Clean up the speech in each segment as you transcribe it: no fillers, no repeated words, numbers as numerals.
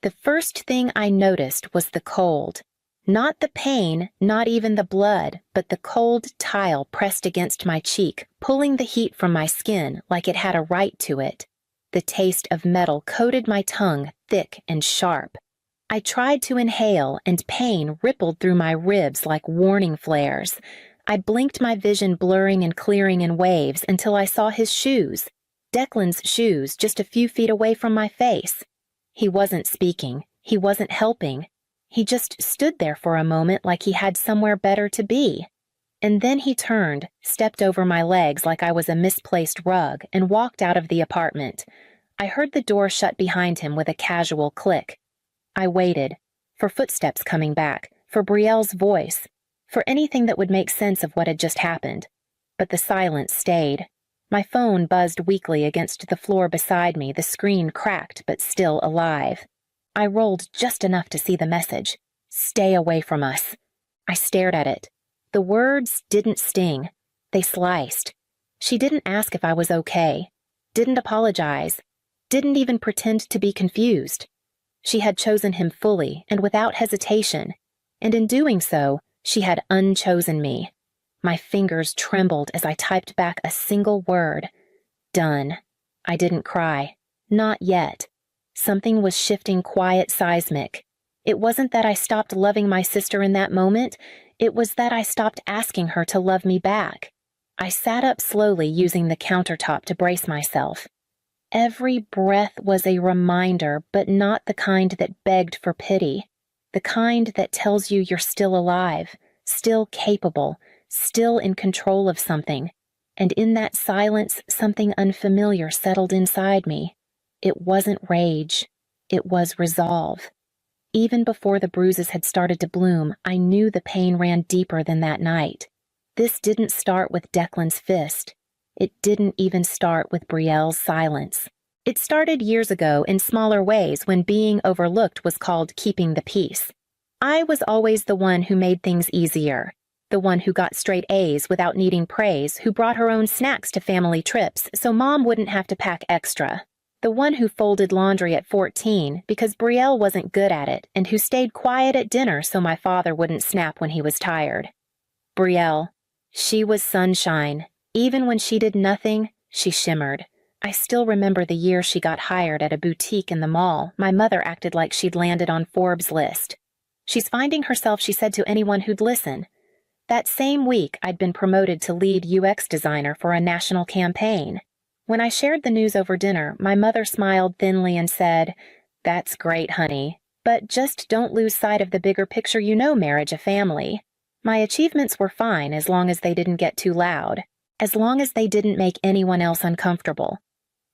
The first thing I noticed was the cold. Not the pain, not even the blood, but the cold tile pressed against my cheek, pulling the heat from my skin like it had a right to it. The taste of metal coated my tongue, thick and sharp. I tried to inhale, and pain rippled through my ribs like warning flares. I blinked, my vision blurring and clearing in waves until I saw his shoes. Declan's shoes, just a few feet away from my face. He wasn't speaking. He wasn't helping. He just stood there for a moment like he had somewhere better to be. And then he turned, stepped over my legs like I was a misplaced rug, and walked out of the apartment. I heard the door shut behind him with a casual click. I waited, for footsteps coming back, for Brielle's voice, for anything that would make sense of what had just happened. But the silence stayed. My phone buzzed weakly against the floor beside me, the screen cracked but still alive. I rolled just enough to see the message. "Stay away from us." I stared at it. The words didn't sting. They sliced. She didn't ask if I was okay. Didn't apologize. Didn't even pretend to be confused. She had chosen him fully and without hesitation. And in doing so, she had unchosen me. My fingers trembled as I typed back a single word. Done. I didn't cry. Not yet. Something was shifting quiet seismic. It wasn't that I stopped loving my sister in that moment. It was that I stopped asking her to love me back. I sat up slowly, using the countertop to brace myself. Every breath was a reminder, but not the kind that begged for pity. The kind that tells you you're still alive, still capable, still in control of something. And in that silence, something unfamiliar settled inside me. It wasn't rage. It was resolve. Even before the bruises had started to bloom, I knew the pain ran deeper than that night. This didn't start with Declan's fist. It didn't even start with Brielle's silence. It started years ago in smaller ways, when being overlooked was called keeping the peace. I was always the one who made things easier. The one who got straight A's without needing praise, who brought her own snacks to family trips so Mom wouldn't have to pack extra. The one who folded laundry at 14 because Brielle wasn't good at it, and who stayed quiet at dinner so my father wouldn't snap when he was tired. Brielle. She was sunshine. Even when she did nothing, she shimmered. I still remember the year she got hired at a boutique in the mall. My mother acted like she'd landed on Forbes' list. "She's finding herself," she said to anyone who'd listen. That same week, I'd been promoted to lead UX designer for a national campaign. When I shared the news over dinner, my mother smiled thinly and said, "That's great, honey, but just don't lose sight of the bigger picture, marriage, a family." My achievements were fine as long as they didn't get too loud, as long as they didn't make anyone else uncomfortable.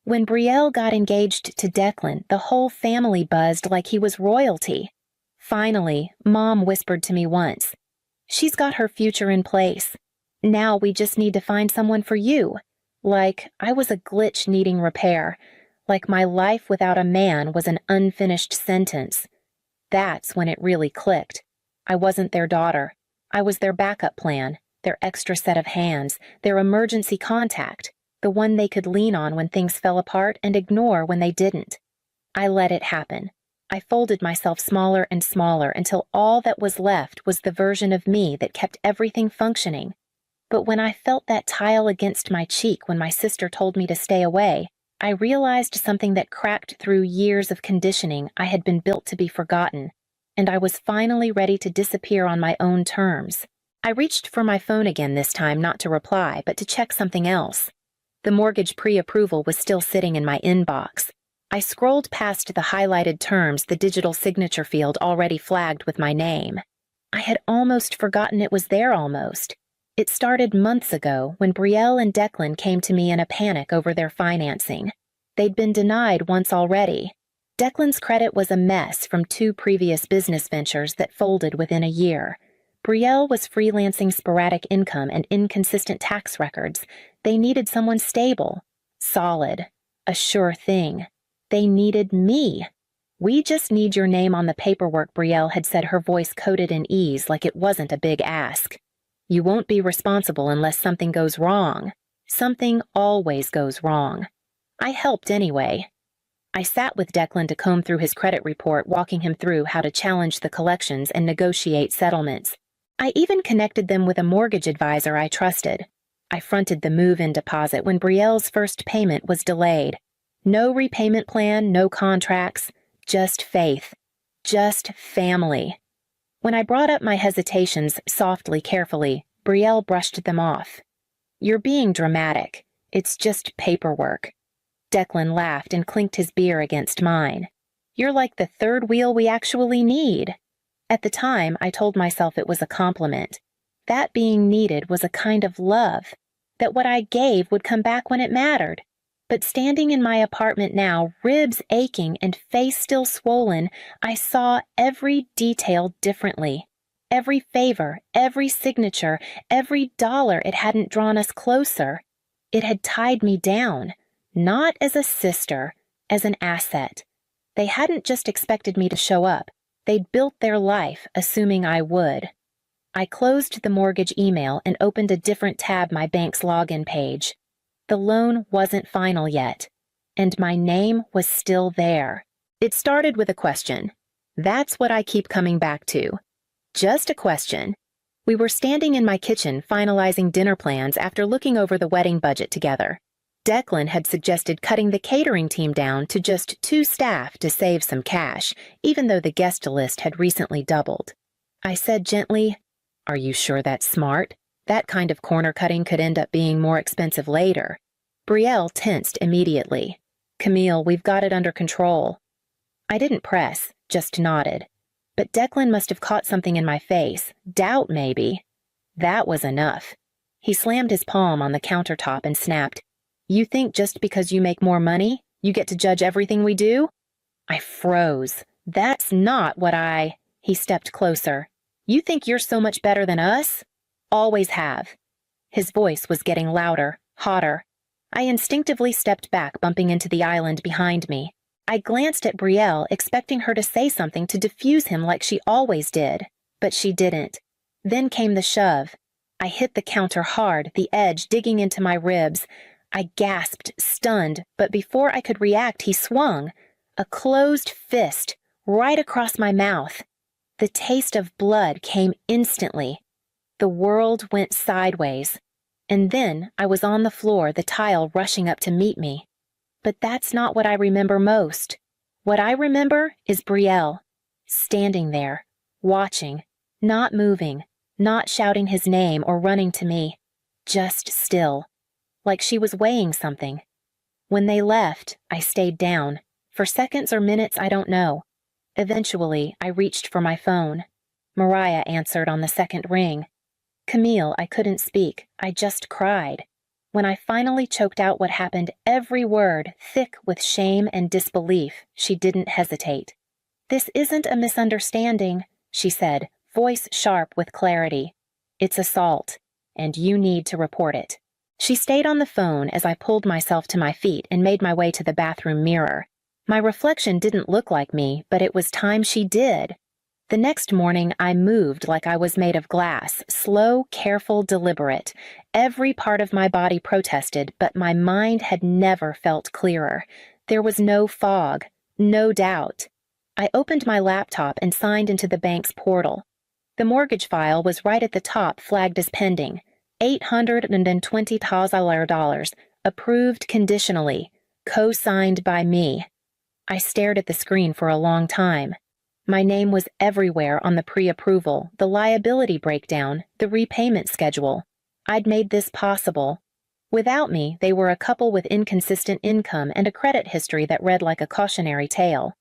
When Brielle got engaged to Declan, the whole family buzzed like he was royalty. Finally, Mom whispered to me once, "She's got her future in place. Now we just need to find someone for you." Like I was a glitch needing repair, like my life without a man was an unfinished sentence. That's when it really clicked. I wasn't their daughter. I was their backup plan, their extra set of hands, their emergency contact, the one they could lean on when things fell apart and ignore when they didn't. I let it happen. I folded myself smaller and smaller until all that was left was the version of me that kept everything functioning. But when I felt that tile against my cheek when my sister told me to stay away, I realized something that cracked through years of conditioning I had been built to be forgotten, and I was finally ready to disappear on my own terms. I reached for my phone again this time, not to reply, but to check something else. The mortgage pre-approval was still sitting in my inbox. I scrolled past the highlighted terms, the digital signature field already flagged with my name. I had almost forgotten it was there almost. It started months ago when Brielle and Declan came to me in a panic over their financing. They'd been denied once already. Declan's credit was a mess from 2 previous business ventures that folded within a year. Brielle was freelancing sporadic income and inconsistent tax records. They needed someone stable, solid, a sure thing. They needed me. "We just need your name on the paperwork," Brielle had said, her voice coated in ease like it wasn't a big ask. "You won't be responsible unless something goes wrong. Something always goes wrong." I helped anyway. I sat with Declan to comb through his credit report, walking him through how to challenge the collections and negotiate settlements. I even connected them with a mortgage advisor I trusted. I fronted the move-in deposit when Brielle's first payment was delayed. No repayment plan, no contracts, just faith. Just family. When I brought up my hesitations softly, carefully, Brielle brushed them off. "You're being dramatic. It's just paperwork." Declan laughed and clinked his beer against mine. "You're like the third wheel we actually need." At the time, I told myself it was a compliment. That being needed was a kind of love, that what I gave would come back when it mattered. But standing in my apartment now, ribs aching and face still swollen, I saw every detail differently. Every favor, every signature, every dollar it hadn't drawn us closer. It had tied me down, not as a sister, as an asset. They hadn't just expected me to show up. They'd built their life, assuming I would. I closed the mortgage email and opened a different tab, my bank's login page. The loan wasn't final yet, and my name was still there. It started with a question. That's what I keep coming back to. Just a question. We were standing in my kitchen finalizing dinner plans after looking over the wedding budget together. Declan had suggested cutting the catering team down to just 2 staff to save some cash, even though the guest list had recently doubled. I said gently, "Are you sure that's smart? That kind of corner cutting could end up being more expensive later." Brielle tensed immediately. "Camille, we've got it under control." I didn't press, just nodded. But Declan must have caught something in my face. Doubt, maybe. That was enough. He slammed his palm on the countertop and snapped, "You think just because you make more money, you get to judge everything we do?" I froze. "That's not what I—" He stepped closer. "You think you're so much better than us?" "Always have." His voice was getting louder, hotter. I instinctively stepped back, bumping into the island behind me. I glanced at Brielle, expecting her to say something to diffuse him like she always did, but she didn't. Then came the shove. I hit the counter hard, the edge digging into my ribs. I gasped, stunned, but before I could react, he swung. A closed fist, right across my mouth. The taste of blood came instantly. The world went sideways. And then I was on the floor, the tile rushing up to meet me. But that's not what I remember most. What I remember is Brielle, standing there, watching, not moving, not shouting his name or running to me, just still, like she was weighing something. When they left, I stayed down. For seconds or minutes, I don't know. Eventually, I reached for my phone. Mariah answered on the second ring. "Camille," I couldn't speak. I just cried. When I finally choked out what happened, every word thick with shame and disbelief, she didn't hesitate. "This isn't a misunderstanding," she said, voice sharp with clarity. "It's assault, and you need to report it." She stayed on the phone as I pulled myself to my feet and made my way to the bathroom mirror. My reflection didn't look like me, but it was time she did. The next morning, I moved like I was made of glass, slow, careful, deliberate. Every part of my body protested, but my mind had never felt clearer. There was no fog, no doubt. I opened my laptop and signed into the bank's portal. The mortgage file was right at the top, flagged as pending. $820,000, approved conditionally, co-signed by me. I stared at the screen for a long time. My name was everywhere on the pre-approval, the liability breakdown, the repayment schedule. I'd made this possible. Without me, they were a couple with inconsistent income and a credit history that read like a cautionary tale.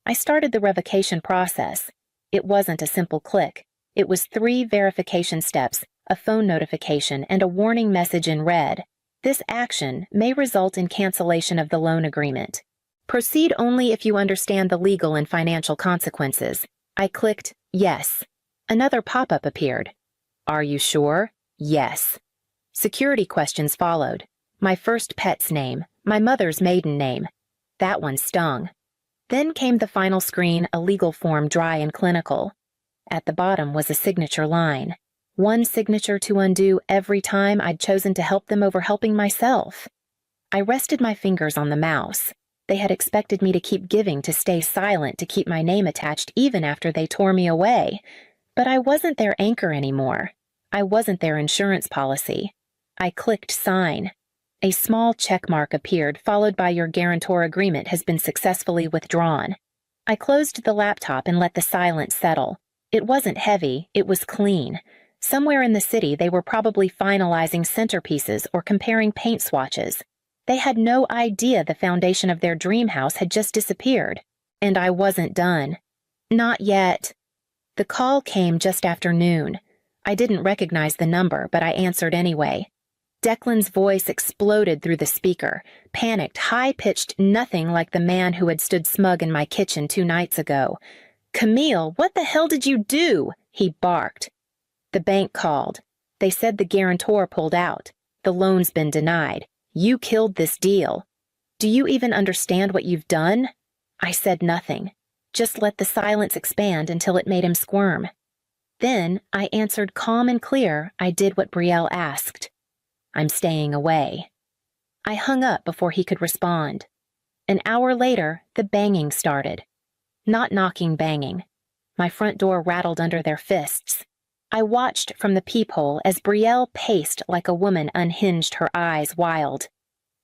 I started the revocation process. It wasn't a simple click. It was 3 verification steps, a phone notification, and a warning message in red. This action may result in cancellation of the loan agreement. Proceed only if you understand the legal and financial consequences. I clicked yes. Another pop-up appeared. Are you sure? Yes. Security questions followed. My first pet's name, my mother's maiden name. That one stung. Then came the final screen, a legal form dry and clinical. At the bottom was a signature line. One signature to undo every time I'd chosen to help them over helping myself. I rested my fingers on the mouse. They had expected me to keep giving, to stay silent, to keep my name attached even after they tore me away. But I wasn't their anchor anymore. I wasn't their insurance policy. I clicked sign. A small check mark appeared, followed by "Your guarantor agreement has been successfully withdrawn." I closed the laptop and let the silence settle. It wasn't heavy, it was clean. Somewhere in the city, they were probably finalizing centerpieces or comparing paint swatches. They had no idea the foundation of their dream house had just disappeared. And I wasn't done. Not yet. The call came just after noon. I didn't recognize the number, but I answered anyway. Declan's voice exploded through the speaker, panicked, high-pitched, nothing like the man who had stood smug in my kitchen 2 nights ago. "Camille, what the hell did you do?" he barked. "The bank called. They said the guarantor pulled out. The loan's been denied. You killed this deal. Do you even understand what you've done?" I said nothing. Just let the silence expand until it made him squirm. Then I answered calm and clear. I did what Brielle asked. "I'm staying away." I hung up before he could respond. An hour later, the banging started. Not knocking, banging. My front door rattled under their fists. I watched from the peephole as Brielle paced like a woman, unhinged, her eyes wild.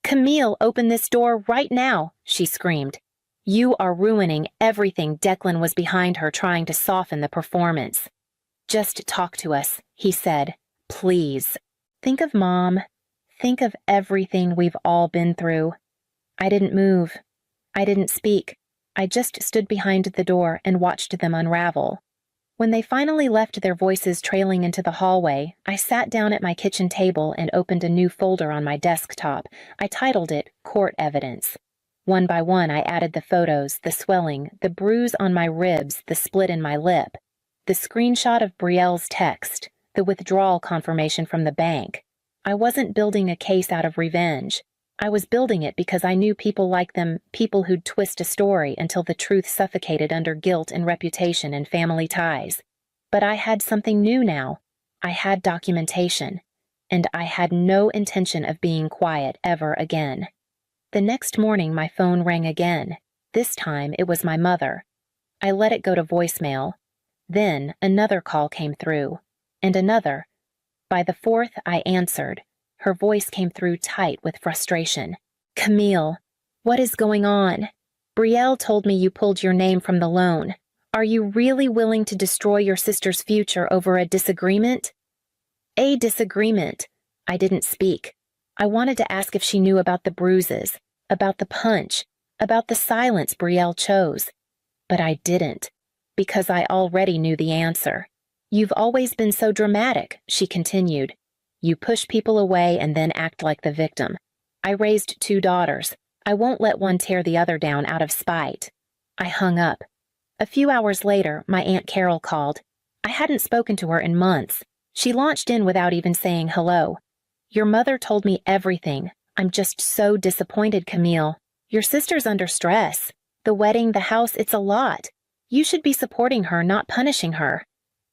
"Camille, open this door right now," she screamed. "You are ruining everything." Declan was behind her, trying to soften the performance. "Just talk to us," he said. "Please. Think of Mom. Think of everything we've all been through." I didn't move. I didn't speak. I just stood behind the door and watched them unravel. When they finally left, their voices trailing into the hallway, I sat down at my kitchen table and opened a new folder on my desktop. I titled it Court Evidence. One by one, I added the photos, the swelling, the bruise on my ribs, the split in my lip, the screenshot of Brielle's text, the withdrawal confirmation from the bank. I wasn't building a case out of revenge. I was building it because I knew people like them, people who'd twist a story until the truth suffocated under guilt and reputation and family ties. But I had something new now. I had documentation. And I had no intention of being quiet ever again. The next morning, my phone rang again. This time, it was my mother. I let it go to voicemail. Then, another call came through. And another. By the 4th, I answered. Her voice came through tight with frustration. "Camille, what is going on? Brielle told me you pulled your name from the loan. Are you really willing to destroy your sister's future over a disagreement?" "A disagreement." I didn't speak. I wanted to ask if she knew about the bruises, about the punch, about the silence Brielle chose. But I didn't, because I already knew the answer. "You've always been so dramatic," she continued. "You push people away and then act like the victim. I raised 2 daughters. I won't let one tear the other down out of spite." I hung up. A few hours later, my Aunt Carol called. I hadn't spoken to her in months. She launched in without even saying hello. "Your mother told me everything. I'm just so disappointed, Camille. Your sister's under stress. The wedding, the house, it's a lot. You should be supporting her, not punishing her."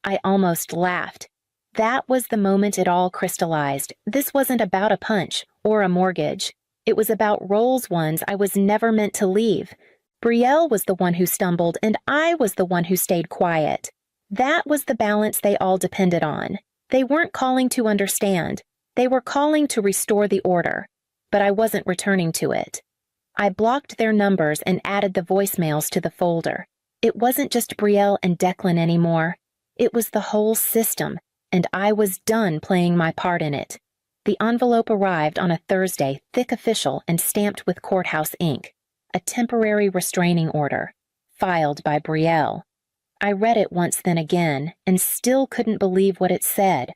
I almost laughed. That was the moment it all crystallized. This wasn't about a punch or a mortgage. It was about roles, ones I was never meant to leave. Brielle was the one who stumbled, and I was the one who stayed quiet. That was the balance they all depended on. They weren't calling to understand. They were calling to restore the order. But I wasn't returning to it. I blocked their numbers and added the voicemails to the folder. It wasn't just Brielle and Declan anymore. It was the whole system. And I was done playing my part in it. The envelope arrived on a Thursday, thick, official, and stamped with courthouse ink. A temporary restraining order, filed by Brielle. I read it once, then again, and still couldn't believe what it said.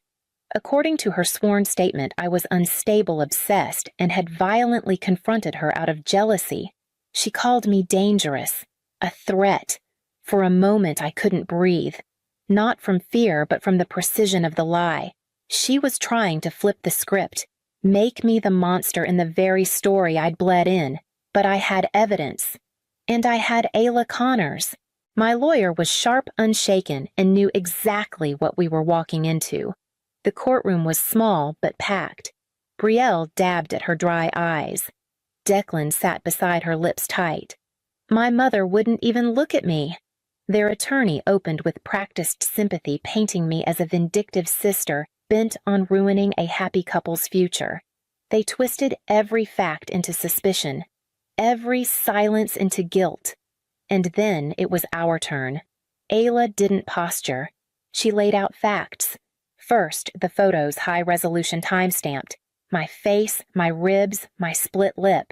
According to her sworn statement, I was unstable, obsessed, and had violently confronted her out of jealousy. She called me dangerous, a threat. For a moment, I couldn't breathe. Not from fear, but from the precision of the lie. She was trying to flip the script, make me the monster in the very story I'd bled in. But I had evidence. And I had Ayla Connors. My lawyer was sharp, unshaken, and knew exactly what we were walking into. The courtroom was small but packed. Brielle dabbed at her dry eyes. Declan sat beside her, lips tight. My mother wouldn't even look at me. Their attorney opened with practiced sympathy, painting me as a vindictive sister bent on ruining a happy couple's future. They twisted every fact into suspicion, every silence into guilt. And then it was our turn. Ayla didn't posture. She laid out facts. First, the photos, high-resolution time-stamped. My face, my ribs, my split lip.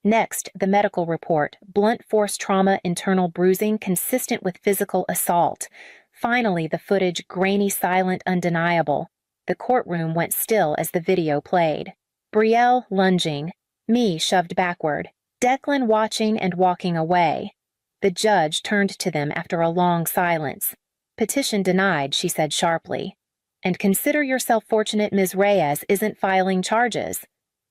Next, the medical report, blunt force trauma, internal bruising consistent with physical assault. Finally, the footage, grainy, silent, undeniable. The courtroom went still as the video played. Brielle lunging, me shoved backward, Declan watching and walking away. The judge turned to them after a long silence. Petition denied, she said sharply. And consider yourself fortunate Ms. Reyes isn't filing charges.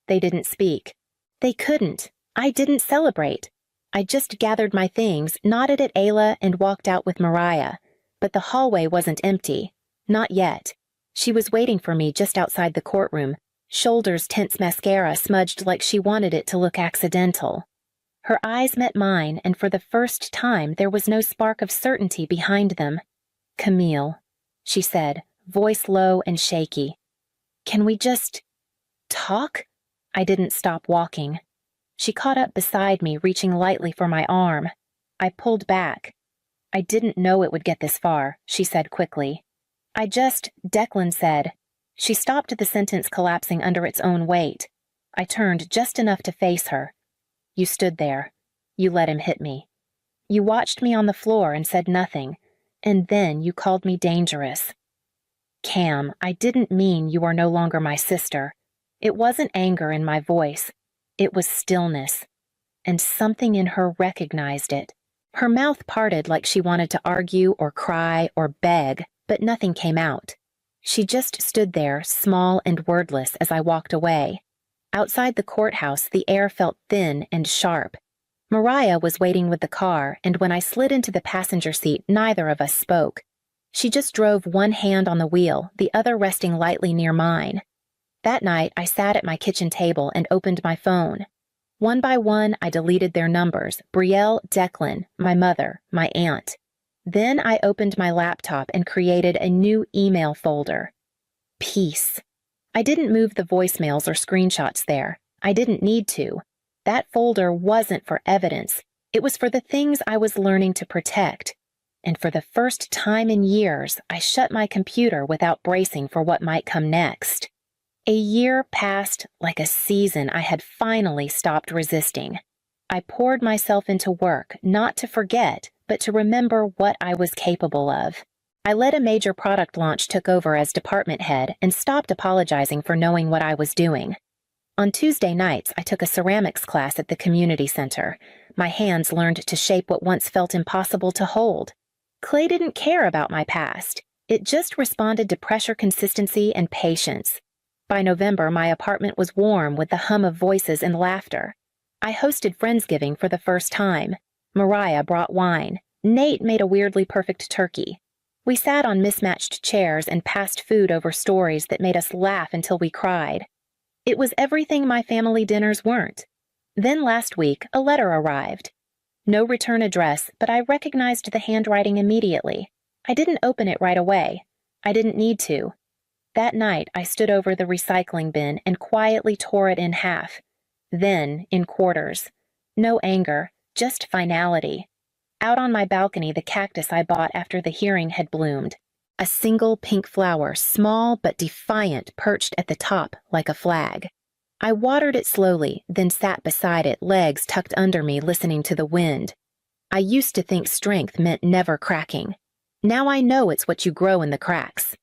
They didn't speak. They couldn't. I didn't celebrate. I just gathered my things, nodded at Ayla, and walked out with Mariah. But the hallway wasn't empty. Not yet. She was waiting for me just outside the courtroom, shoulders tense, mascara smudged like she wanted it to look accidental. Her eyes met mine, and for the first time there was no spark of certainty behind them. Camille, she said, voice low and shaky. Can we just talk? I didn't stop walking. She caught up beside me, reaching lightly for my arm. I pulled back. I didn't know it would get this far, she said quickly. Declan said. She stopped, the sentence collapsing under its own weight. I turned just enough to face her. You stood there. You let him hit me. You watched me on the floor and said nothing, and then you called me dangerous. Cam, I didn't mean you are no longer my sister. It wasn't anger in my voice. It was stillness. And something in her recognized it. Her mouth parted like she wanted to argue or cry or beg, but nothing came out. She just stood there, small and wordless, as I walked away. Outside the courthouse, the air felt thin and sharp. Mariah was waiting with the car, and when I slid into the passenger seat, neither of us spoke. She just drove one hand on the wheel, the other resting lightly near mine. That night, I sat at my kitchen table and opened my phone. One by one, I deleted their numbers, Brielle, Declan, my mother, my aunt. Then I opened my laptop and created a new email folder. Peace. I didn't move the voicemails or screenshots there. I didn't need to. That folder wasn't for evidence. It was for the things I was learning to protect. And for the first time in years, I shut my computer without bracing for what might come next. A year passed like a season. I had finally stopped resisting. I poured myself into work, not to forget, but to remember what I was capable of. I led a major product launch, took over as department head, and stopped apologizing for knowing what I was doing. On Tuesday nights, I took a ceramics class at the community center. My hands learned to shape what once felt impossible to hold. Clay didn't care about my past. It just responded to pressure, consistency, and patience. By November, my apartment was warm with the hum of voices and laughter. I hosted Friendsgiving for the first time. Mariah brought wine. Nate made a weirdly perfect turkey. We sat on mismatched chairs and passed food over stories that made us laugh until we cried. It was everything my family dinners weren't. Then last week, a letter arrived. No return address, but I recognized the handwriting immediately. I didn't open it right away. I didn't need to. That night, I stood over the recycling bin and quietly tore it in half. Then, in quarters. No anger, just finality. Out on my balcony, the cactus I bought after the hearing had bloomed. A single pink flower, small but defiant, perched at the top like a flag. I watered it slowly, then sat beside it, legs tucked under me, listening to the wind. I used to think strength meant never cracking. Now I know it's what you grow in the cracks.